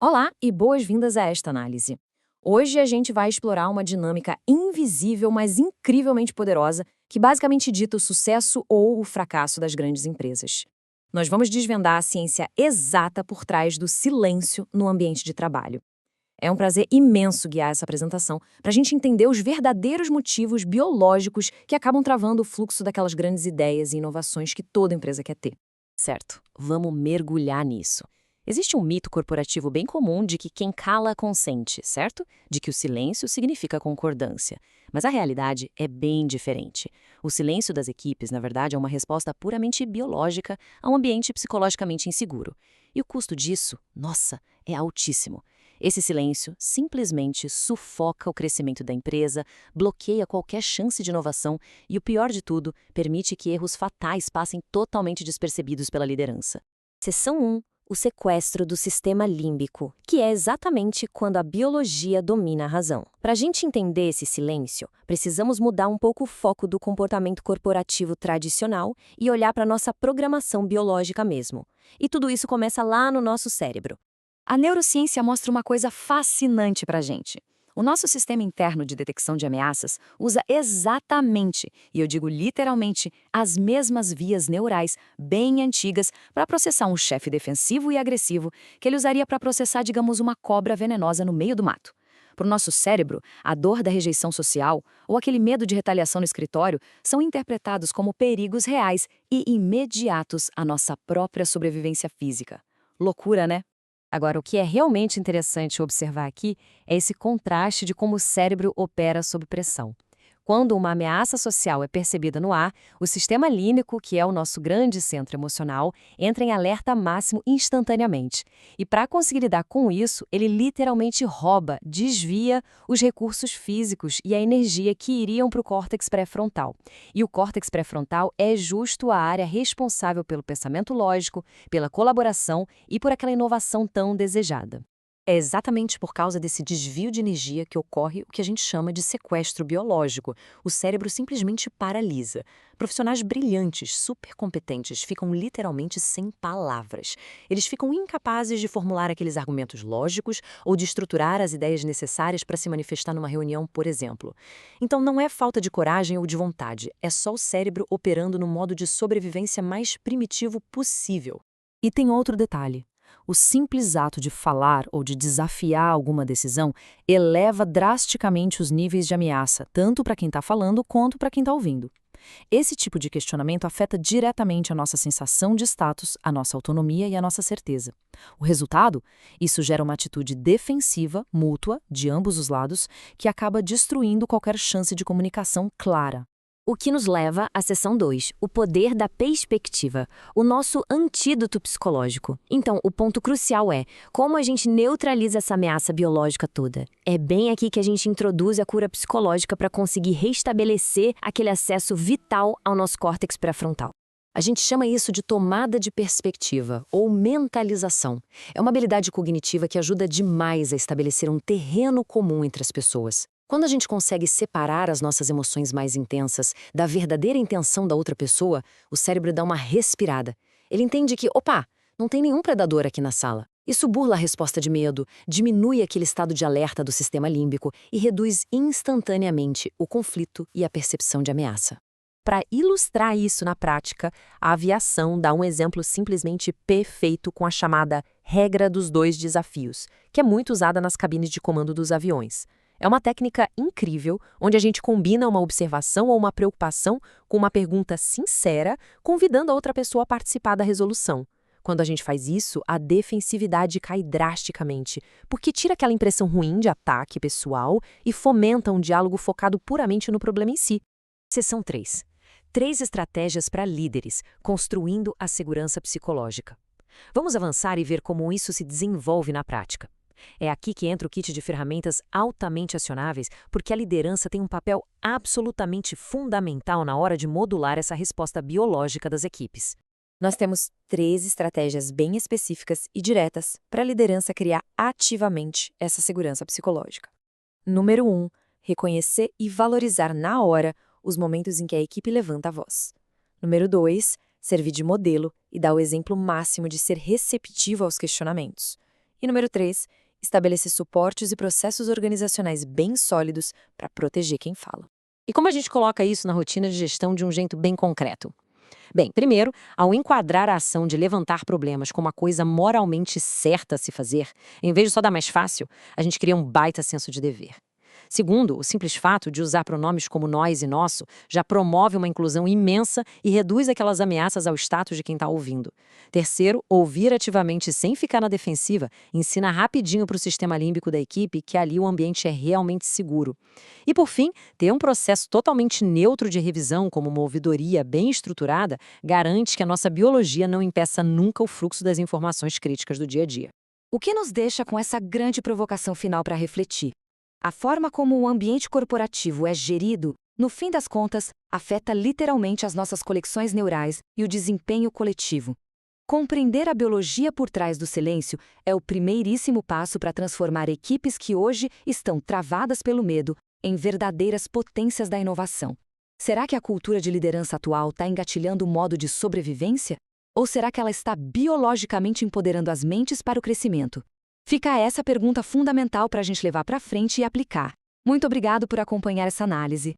Olá e boas-vindas a esta análise. Hoje a gente vai explorar uma dinâmica invisível, mas incrivelmente poderosa, que basicamente dita o sucesso ou o fracasso das grandes empresas. Nós vamos desvendar a ciência exata por trás do silêncio no ambiente de trabalho. É um prazer imenso guiar essa apresentação para a gente entender os verdadeiros motivos biológicos que acabam travando o fluxo daquelas grandes ideias e inovações que toda empresa quer ter. Certo, vamos mergulhar nisso. Existe um mito corporativo bem comum de que quem cala consente, certo? De que o silêncio significa concordância. Mas a realidade é bem diferente. O silêncio das equipes, na verdade, é uma resposta puramente biológica a um ambiente psicologicamente inseguro. E o custo disso, nossa, é altíssimo. Esse silêncio simplesmente sufoca o crescimento da empresa, bloqueia qualquer chance de inovação e, o pior de tudo, permite que erros fatais passem totalmente despercebidos pela liderança. Seção 1. O sequestro do sistema límbico, que é exatamente quando a biologia domina a razão. Para a gente entender esse silêncio, precisamos mudar um pouco o foco do comportamento corporativo tradicional e olhar para a nossa programação biológica mesmo. E tudo isso começa lá no nosso cérebro. A neurociência mostra uma coisa fascinante para a gente. O nosso sistema interno de detecção de ameaças usa exatamente, e eu digo literalmente, as mesmas vias neurais bem antigas para processar um chefe defensivo e agressivo que ele usaria para processar, digamos, uma cobra venenosa no meio do mato. Para o nosso cérebro, a dor da rejeição social ou aquele medo de retaliação no escritório são interpretados como perigos reais e imediatos à nossa própria sobrevivência física. Loucura, né? Agora, o que é realmente interessante observar aqui é esse contraste de como o cérebro opera sob pressão. Quando uma ameaça social é percebida no ar, o sistema límbico, que é o nosso grande centro emocional, entra em alerta máximo instantaneamente. E para conseguir lidar com isso, ele literalmente rouba, desvia os recursos físicos e a energia que iriam para o córtex pré-frontal. E o córtex pré-frontal é justo a área responsável pelo pensamento lógico, pela colaboração e por aquela inovação tão desejada. É exatamente por causa desse desvio de energia que ocorre o que a gente chama de sequestro biológico. O cérebro simplesmente paralisa. Profissionais brilhantes, super competentes, ficam literalmente sem palavras. Eles ficam incapazes de formular aqueles argumentos lógicos ou de estruturar as ideias necessárias para se manifestar numa reunião, por exemplo. Então não é falta de coragem ou de vontade, é só o cérebro operando no modo de sobrevivência mais primitivo possível. E tem outro detalhe. O simples ato de falar ou de desafiar alguma decisão eleva drasticamente os níveis de ameaça, tanto para quem está falando quanto para quem está ouvindo. Esse tipo de questionamento afeta diretamente a nossa sensação de status, a nossa autonomia e a nossa certeza. O resultado? Isso gera uma atitude defensiva, mútua, de ambos os lados, que acaba destruindo qualquer chance de comunicação clara. O que nos leva à seção 2, o poder da perspectiva, o nosso antídoto psicológico. Então, o ponto crucial é como a gente neutraliza essa ameaça biológica toda. É bem aqui que a gente introduz a cura psicológica para conseguir restabelecer aquele acesso vital ao nosso córtex pré-frontal. A gente chama isso de tomada de perspectiva, ou mentalização. É uma habilidade cognitiva que ajuda demais a estabelecer um terreno comum entre as pessoas. Quando a gente consegue separar as nossas emoções mais intensas da verdadeira intenção da outra pessoa, o cérebro dá uma respirada. Ele entende que, opa, não tem nenhum predador aqui na sala. Isso burla a resposta de medo, diminui aquele estado de alerta do sistema límbico e reduz instantaneamente o conflito e a percepção de ameaça. Para ilustrar isso na prática, a aviação dá um exemplo simplesmente perfeito com a chamada regra dos 2 desafios, que é muito usada nas cabines de comando dos aviões. É uma técnica incrível, onde a gente combina uma observação ou uma preocupação com uma pergunta sincera, convidando a outra pessoa a participar da resolução. Quando a gente faz isso, a defensividade cai drasticamente, porque tira aquela impressão ruim de ataque pessoal e fomenta um diálogo focado puramente no problema em si. Seção 3. 3 estratégias para líderes, construindo a segurança psicológica. Vamos avançar e ver como isso se desenvolve na prática. É aqui que entra o kit de ferramentas altamente acionáveis, porque a liderança tem um papel absolutamente fundamental na hora de modular essa resposta biológica das equipes. Nós temos 3 estratégias bem específicas e diretas para a liderança criar ativamente essa segurança psicológica. Número 1. Reconhecer e valorizar na hora os momentos em que a equipe levanta a voz. Número 2. Servir de modelo e dar o exemplo máximo de ser receptivo aos questionamentos. E número 3, estabelecer suportes e processos organizacionais bem sólidos para proteger quem fala. E como a gente coloca isso na rotina de gestão de um jeito bem concreto? Bem, primeiro, ao enquadrar a ação de levantar problemas como uma coisa moralmente certa a se fazer, em vez de só dar mais fácil, a gente cria um baita senso de dever. Segundo, o simples fato de usar pronomes como nós e nosso já promove uma inclusão imensa e reduz aquelas ameaças ao status de quem está ouvindo. Terceiro, ouvir ativamente sem ficar na defensiva ensina rapidinho para o sistema límbico da equipe que ali o ambiente é realmente seguro. E por fim, ter um processo totalmente neutro de revisão, como uma ouvidoria bem estruturada, garante que a nossa biologia não impeça nunca o fluxo das informações críticas do dia a dia. O que nos deixa com essa grande provocação final para refletir? A forma como o ambiente corporativo é gerido, no fim das contas, afeta literalmente as nossas conexões neurais e o desempenho coletivo. Compreender a biologia por trás do silêncio é o primeiríssimo passo para transformar equipes que hoje estão travadas pelo medo em verdadeiras potências da inovação. Será que a cultura de liderança atual está engatilhando o modo de sobrevivência? Ou será que ela está biologicamente empoderando as mentes para o crescimento? Fica essa pergunta fundamental para a gente levar para frente e aplicar. Muito obrigado por acompanhar essa análise.